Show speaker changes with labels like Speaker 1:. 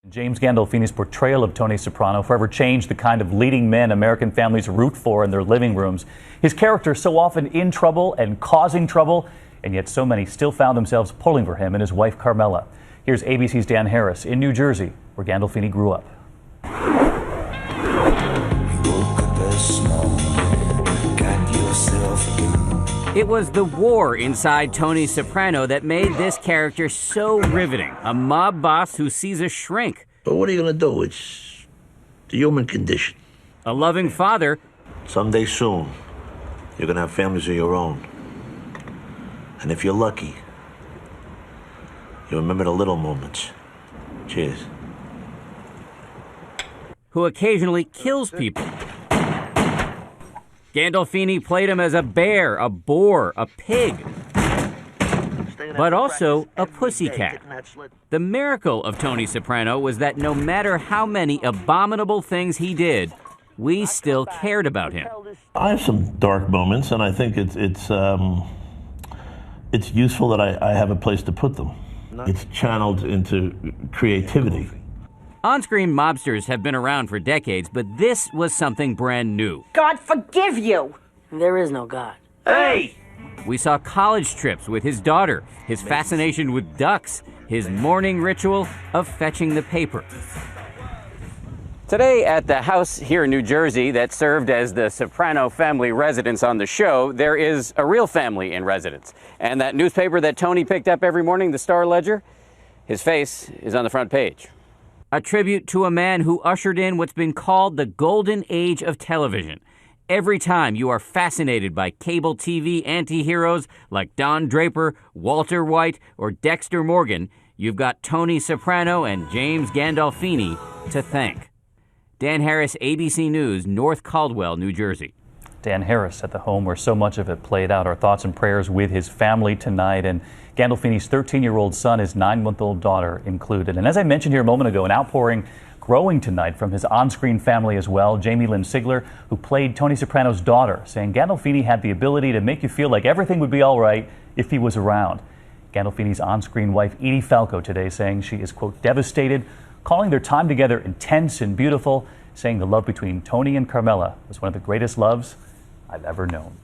Speaker 1: James Gandolfini's portrayal of Tony Soprano forever changed the kind of leading men American families root for in their living rooms. His character so often in trouble and causing trouble, and yet so many still found themselves pulling for him and his wife Carmela. Here's ABC's Dan Harris in New Jersey, where Gandolfini grew up.
Speaker 2: It was the war inside Tony Soprano that made this character so riveting. A mob boss who sees a shrink.
Speaker 3: But what are you going to do? It's the human condition.
Speaker 2: A loving father.
Speaker 3: Someday soon, you're going to have families of your own. And if you're lucky, you remember the little moments. Cheers.
Speaker 2: Who occasionally kills people. Gandolfini played him as a bear, a boar, a pig, but also a pussycat. The miracle of Tony Soprano was that no matter how many abominable things he did, we still cared about him.
Speaker 3: I have some dark moments, and I think it's useful that I have a place to put them. It's channeled into creativity.
Speaker 2: On-screen mobsters have been around for decades, but this was something brand new.
Speaker 4: God forgive you! There is no God.
Speaker 2: Hey! We saw college trips with his daughter, his fascination with ducks, his morning ritual of fetching the paper. Today at the house here in New Jersey that served as the Soprano family residence on the show, there is a real family in residence. And that newspaper that Tony picked up every morning, the Star-Ledger, his face is on the front page. A tribute to a man who ushered in what's been called the golden age of television. Every time you are fascinated by cable TV anti-heroes like Don Draper, Walter White, or Dexter Morgan, you've got Tony Soprano and James Gandolfini to thank. Dan Harris, ABC News, North Caldwell, New Jersey.
Speaker 1: Dan Harris at the home where so much of it played out. Our thoughts and prayers with his family tonight, and Gandolfini's 13-year-old son, his 9-month-old daughter included. And as I mentioned here a moment ago, an outpouring growing tonight from his on-screen family as well. Jamie Lynn Sigler, who played Tony Soprano's daughter, saying Gandolfini had the ability to make you feel like everything would be all right if he was around. Gandolfini's on-screen wife, Edie Falco, today saying she is, quote, devastated, calling their time together intense and beautiful, saying the love between Tony and Carmela was one of the greatest loves I've ever known.